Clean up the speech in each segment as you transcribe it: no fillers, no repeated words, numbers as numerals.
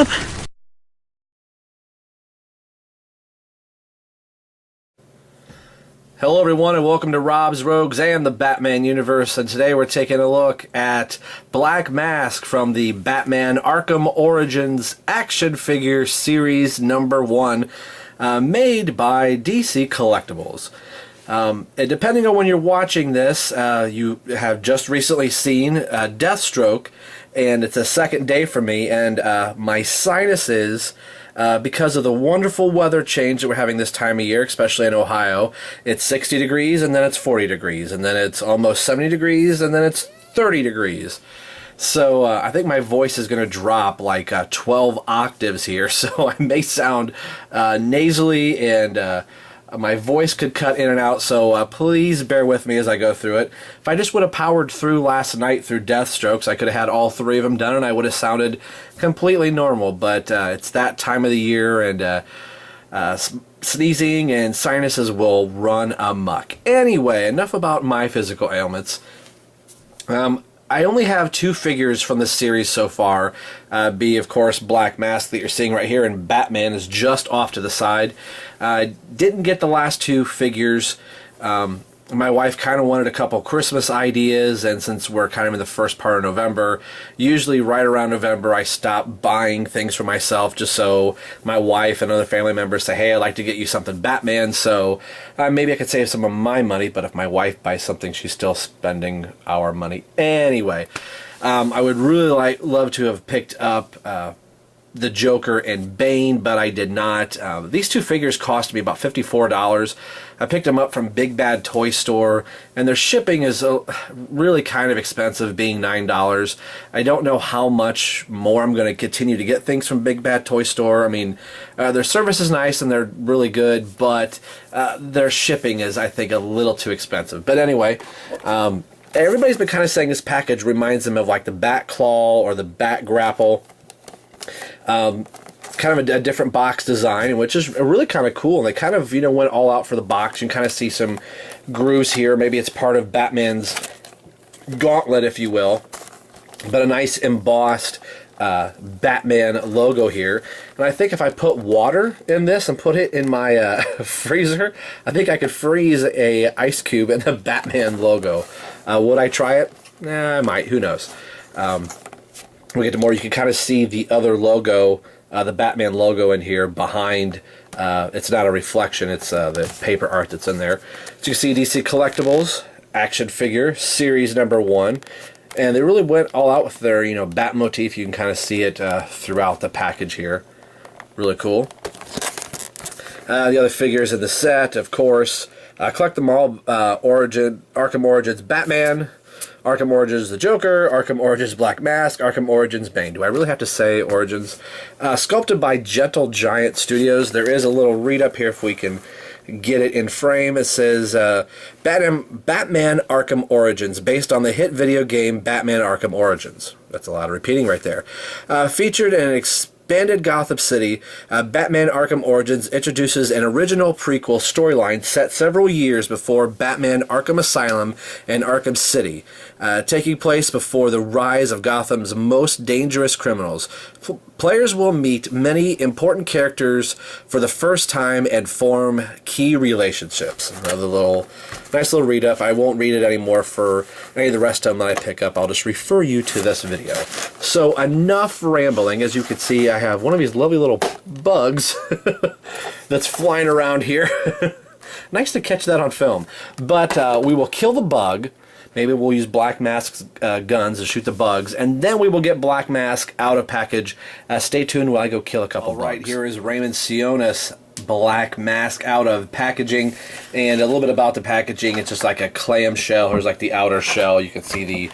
up. Hello everyone and welcome to Rob's Rogues and the Batman universe, and today we're taking a look at Black Mask from the Batman Arkham Origins action figure series number 1, made by DC Collectibles. And depending on when you're watching this, you have just recently seen Deathstroke, and it's a second day for me, and my sinuses, because of the wonderful weather change that we're having this time of year, especially in Ohio. It's 60 degrees, and then it's 40 degrees, and then it's almost 70 degrees, and then it's 30 degrees. So I think my voice is going to drop like 12 octaves here, so I may sound nasally, and my voice could cut in and out, so please bear with me as I go through it. If I just would have powered through last night through Deathstrokes, I could have had all 3 of them done and I would have sounded completely normal, but it's that time of the year, and sneezing and sinuses will run amok. Anyway, enough about my physical ailments. I only have 2 figures from this series so far, of course, Black Mask that you're seeing right here, and Batman is just off to the side. I didn't get the last 2 figures. My wife kind of wanted a couple Christmas ideas, and since we're kind of in the first part of November, usually right around November I stop buying things for myself just so my wife and other family members say, hey, I'd like to get you something Batman, so maybe I could save some of my money, but if my wife buys something, she's still spending our money. Anyway, I would really love to have picked up the Joker and Bane, but I did not. These 2 figures cost me about $54. I picked them up from Big Bad Toy Store, and their shipping is really kind of expensive, being $9. I don't know how much more I'm going to continue to get things from Big Bad Toy Store. I mean, their service is nice and they're really good, but their shipping is, I think, a little too expensive. But anyway, everybody's been kind of saying this package reminds them of like the Bat Claw or the Bat Grapple. Kind of a different box design, which is really kind of cool. And they kind of, went all out for the box. You can kind of see some grooves here. Maybe it's part of Batman's gauntlet, if you will. But a nice embossed Batman logo here. And I think if I put water in this and put it in my freezer, I think I could freeze a ice cube in the Batman logo. Would I try it? I might. Who knows? When we get to more, you can kind of see the other logo, the Batman logo in here behind. It's not a reflection, it's the paper art that's in there. So you can see DC Collectibles action figure series number 1, and they really went all out with their bat motif. You can kind of see it throughout the package here. Really cool. The other figures in the set, of course, collect them all. Arkham Origins Batman, Arkham Origins the Joker, Arkham Origins Black Mask, Arkham Origins Bane. Do I really have to say Origins? Sculpted by Gentle Giant Studios. There is a little read-up here if we can get it in frame. It says, Batman Arkham Origins, based on the hit video game Batman Arkham Origins. That's a lot of repeating right there. Featured in an expanded Gotham City, Batman Arkham Origins introduces an original prequel storyline set several years before Batman Arkham Asylum and Arkham City, taking place before the rise of Gotham's most dangerous criminals. Players will meet many important characters for the first time and form key relationships. Another nice little read-up. I won't read it anymore for any of the rest of them that I pick up. I'll just refer you to this video. So enough rambling. As you can see, I have one of these lovely little bugs that's flying around here. Nice to catch that on film. But we will kill the bug. Maybe we'll use Black Mask's guns to shoot the bugs, and then we will get Black Mask out of package. Stay tuned while I go kill a couple bugs. All right, here is Raymond Sionis' Black Mask out of packaging, and a little bit about the packaging. It's just like a clamshell. Here's like the outer shell. You can see the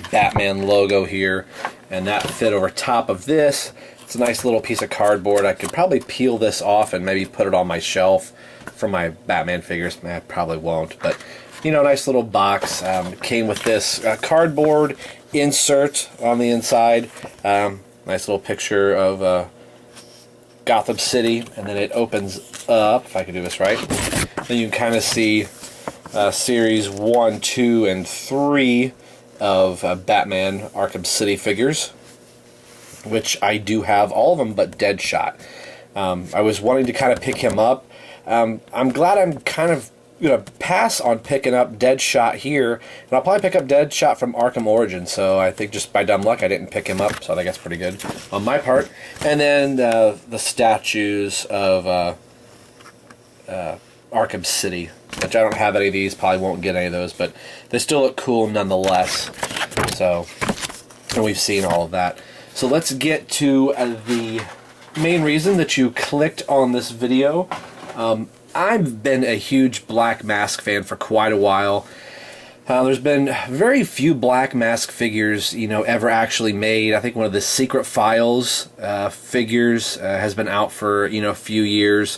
Batman logo here, and that fit over top of this. It's a nice little piece of cardboard. I could probably peel this off and maybe put it on my shelf for my Batman figures. I probably won't, but nice little box. Came with this cardboard insert on the inside. Nice little picture of Gotham City, and then it opens up, if I can do this right. Then you can kind of see series 1, 2, and 3 of Batman Arkham City figures. which I do have all of them but Deadshot. I was wanting to kind of pick him up. I'm glad I'm kind of going to pass on picking up Deadshot here, and I'll probably pick up Deadshot from Arkham Origins, so I think just by dumb luck I didn't pick him up, so I think that's pretty good on my part. And then the statues of Arkham City, which I don't have any of these, probably won't get any of those, but they still look cool nonetheless. So, and we've seen all of that. So let's get to the main reason that you clicked on this video. I've been a huge Black Mask fan for quite a while. There's been very few Black Mask figures, ever actually made. I think one of the Secret Files figures has been out for, a few years.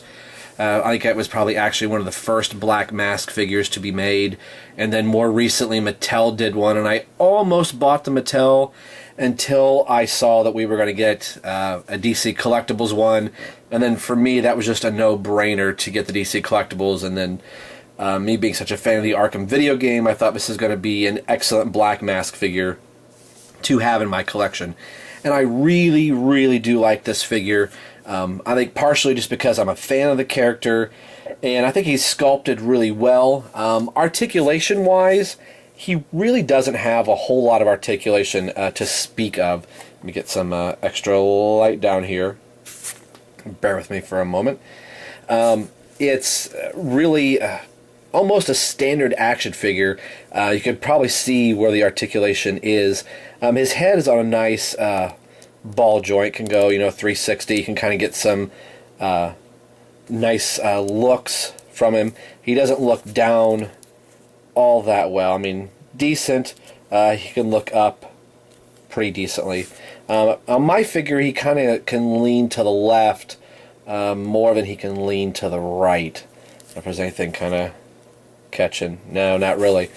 I think it was probably actually one of the first Black Mask figures to be made. And then more recently, Mattel did one, and I almost bought the Mattel until I saw that we were going to get a DC Collectibles one. And then for me, that was just a no-brainer to get the DC Collectibles. And then me being such a fan of the Arkham video game, I thought this is going to be an excellent Black Mask figure to have in my collection. And I really, really do like this figure. I think partially just because I'm a fan of the character, and I think he's sculpted really well. Articulation-wise, he really doesn't have a whole lot of articulation to speak of. Let me get some extra light down here. Bear with me for a moment. It's really almost a standard action figure. You can probably see where the articulation is. His head is on a nice ball joint, can go 360. You can kind of get some nice looks from him. He doesn't look down all that well. I mean, decent. He can look up pretty decently. On my figure, he kind of can lean to the left more than he can lean to the right. If there's anything kind of catching. No, not really.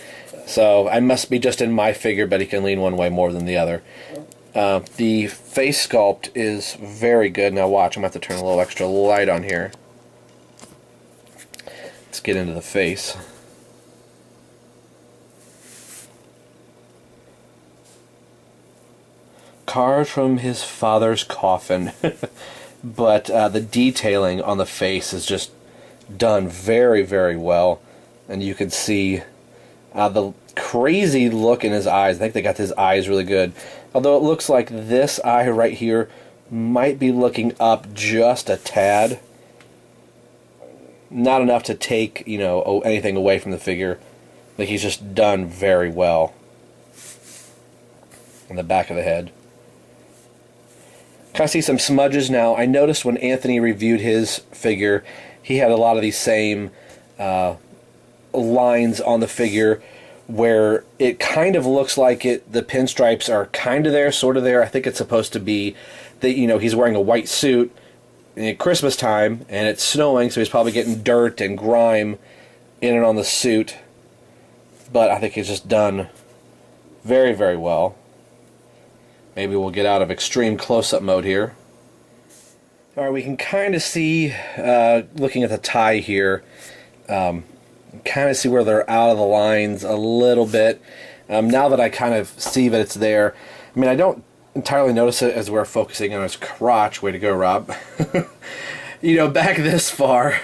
So I must be just in my figure, but he can lean one way more than the other. The face sculpt is very good. Now watch, I'm going to have to turn a little extra light on here. Let's get into the face. Carved from his father's coffin. But the detailing on the face is just done very, very well. And you can see the crazy look in his eyes. I think they got his eyes really good. Although it looks like this eye right here might be looking up just a tad. Not enough to take, anything away from the figure. I think he's just done very well. On the back of the head. Kind of see some smudges now. I noticed when Anthony reviewed his figure, he had a lot of these same lines on the figure where it kind of looks like the pinstripes are kind of there, sort of there. I think it's supposed to be that, he's wearing a white suit at Christmas time and it's snowing, so he's probably getting dirt and grime in and on the suit. But I think it's just done very, very well. Maybe we'll get out of extreme close-up mode here. Alright, we can kind of see, looking at the tie here, kind of see where they're out of the lines a little bit. Now that I kind of see that it's there, I mean, I don't entirely notice it as we're focusing on his crotch. Way to go, Rob. Back this far,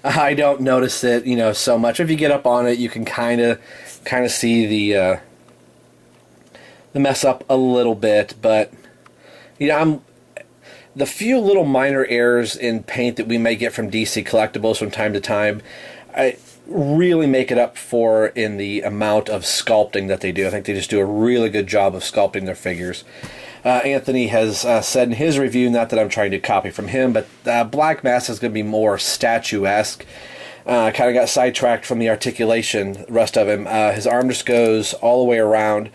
I don't notice it, so much. If you get up on it, you can kind of see the mess up a little bit, but the few little minor errors in paint that we may get from DC Collectibles from time to time, I really make it up for in the amount of sculpting that they do. I think they just do a really good job of sculpting their figures. Anthony has said in his review, not that I'm trying to copy from him, but Black Mask is going to be more statuesque. Kind of got sidetracked from the articulation, the rest of him. His arm just goes all the way around.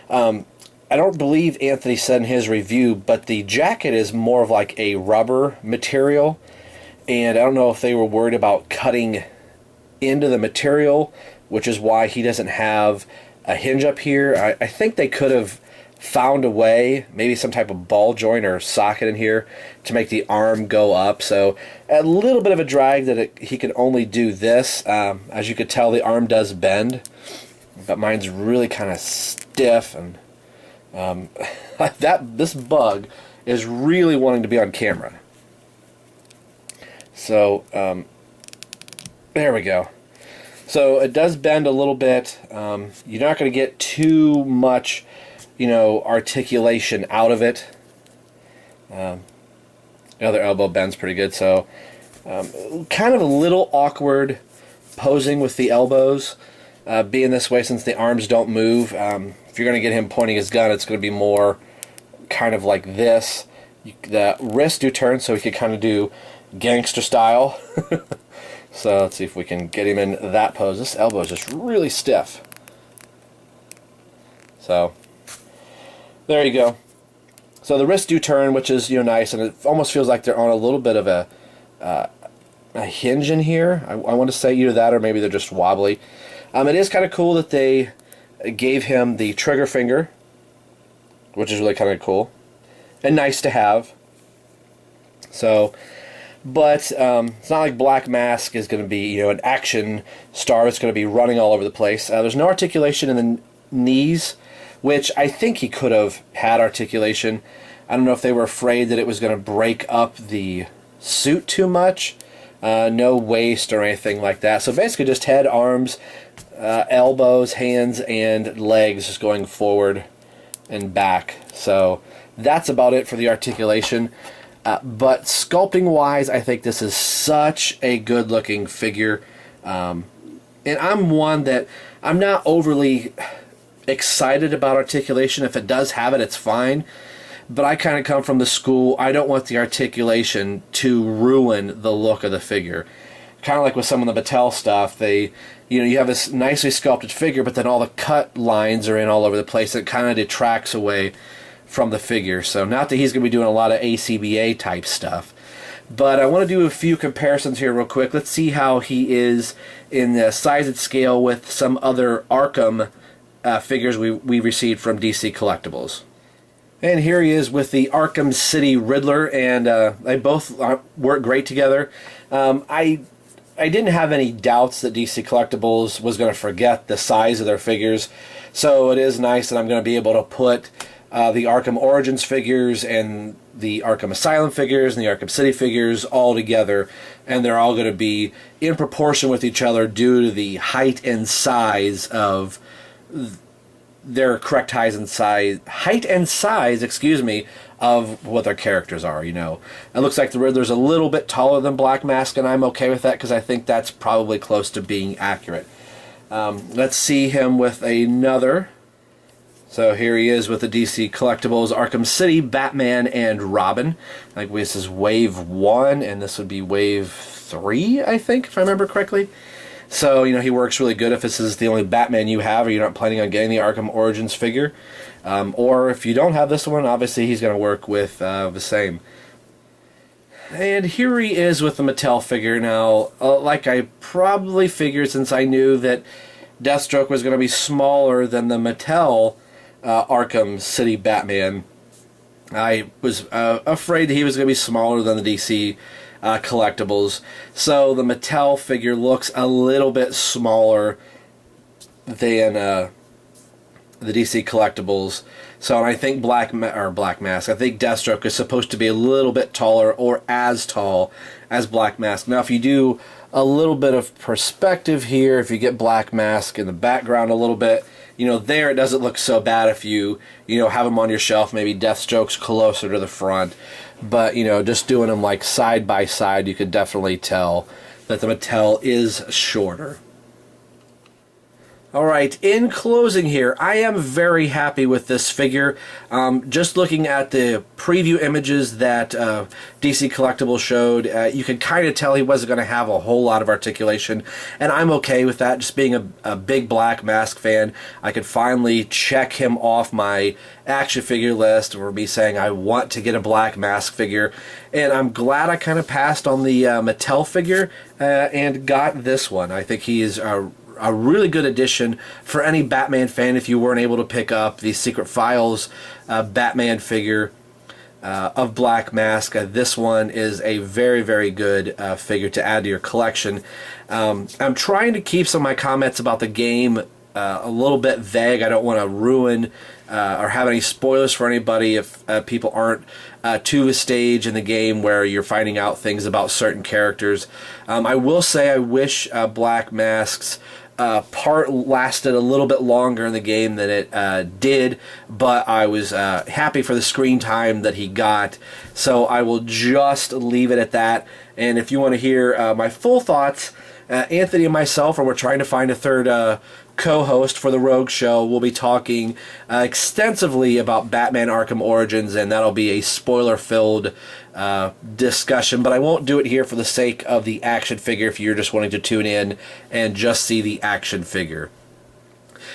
I don't believe Anthony said in his review, but the jacket is more of like a rubber material, and I don't know if they were worried about cutting into the material, which is why he doesn't have a hinge up here. I think they could have found a way, maybe some type of ball joint or socket in here to make the arm go up. So a little bit of a drag that he can only do this. As you could tell, the arm does bend, but mine's really kind of stiff, and this bug is really wanting to be on camera. So, there we go. So it does bend a little bit. You're not going to get too much, articulation out of it. The other elbow bends pretty good, so kind of a little awkward posing with the elbows, being this way since the arms don't move. If you're going to get him pointing his gun, it's going to be more kind of like this. The wrists do turn, so he could kind of do gangster style. So let's see if we can get him in that pose. This elbow is just really stiff. So there you go. So the wrists do turn, which is nice, and it almost feels like they're on a little bit of a hinge in here. I want to say either that or maybe they're just wobbly. It is kind of cool that they gave him the trigger finger, which is really kind of cool and nice to have. So, but it's not like Black Mask is going to be an action star that's going to be running all over the place. There's no articulation in the knees, which I think he could have had articulation. I don't know if they were afraid that it was going to break up the suit too much. No waist or anything like that. So basically just head, arms, elbows, hands, and legs just going forward and back. So that's about it for the articulation. But sculpting wise, I think this is such a good looking figure. And I'm one that I'm not overly excited about articulation. If it does have it, it's fine. But I kind of come from the school, I don't want the articulation to ruin the look of the figure. Kind of like with some of the Mattel stuff, you have this nicely sculpted figure, but then all the cut lines are in all over the place. It kind of detracts away from the figure. So not that he's going to be doing a lot of ACBA type stuff, but I want to do a few comparisons here real quick. Let's see how he is in the size and scale with some other Arkham figures we received from DC Collectibles. And here he is with the Arkham City Riddler, and they both work great together. I didn't have any doubts that DC Collectibles was going to forget the size of their figures, so it is nice that I'm going to be able to put the Arkham Origins figures and the Arkham Asylum figures and the Arkham City figures all together, and they're all going to be in proportion with each other due to the height and size of their correct height and size, of what their characters are. It looks like the Riddler's a little bit taller than Black Mask, and I'm okay with that because I think that's probably close to being accurate. Let's see him with another. So here he is with the DC Collectibles Arkham City, Batman, and Robin. I think this is Wave 1, and this would be Wave 3, I think, if I remember correctly. So, he works really good if this is the only Batman you have, or you're not planning on getting the Arkham Origins figure. Or if you don't have this one, obviously he's going to work with the same. And here he is with the Mattel figure. Now, like I probably figured, since I knew that Deathstroke was going to be smaller than the Mattel Arkham City Batman, I was afraid that he was going to be smaller than the DC Collectibles. So the Mattel figure looks a little bit smaller than the DC Collectibles. So I think Black Mask, I think Deathstroke is supposed to be a little bit taller, or as tall as Black Mask. Now if you do a little bit of perspective here, if you get Black Mask in the background a little bit, there it doesn't look so bad if you have them on your shelf. Maybe Deathstroke's closer to the front. But, just doing them like side by side, you could definitely tell that the Mattel is shorter. Alright, in closing here, I am very happy with this figure. Just looking at the preview images that DC Collectibles showed, you could kind of tell he wasn't going to have a whole lot of articulation, and I'm okay with that. Just being a big Black Mask fan, I could finally check him off my action figure list, or me saying I want to get a Black Mask figure, and I'm glad I kind of passed on the Mattel figure and got this one. I think he is a really good addition for any Batman fan if you weren't able to pick up the Secret Files Batman figure of Black Mask. This one is a very, very good figure to add to your collection. I'm trying to keep some of my comments about the game a little bit vague. I don't want to ruin or have any spoilers for anybody if people aren't to a stage in the game where you're finding out things about certain characters. I will say I wish Black Mask's part lasted a little bit longer in the game than it did, but I was happy for the screen time that he got, so I will just leave it at that. And if you want to hear my full thoughts, Anthony and myself, or we're trying to find a third co-host for the Rogue Show, we'll be talking extensively about Batman Arkham Origins, and that'll be a spoiler-filled discussion, but I won't do it here for the sake of the action figure if you're just wanting to tune in and just see the action figure.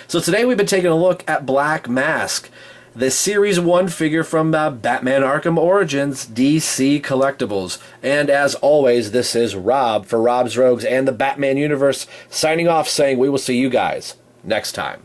So today we've been taking a look at Black Mask, the Series 1 figure from Batman Arkham Origins DC Collectibles. And as always, this is Rob for Rob's Rogues and the Batman Universe, signing off saying we will see you guys next time.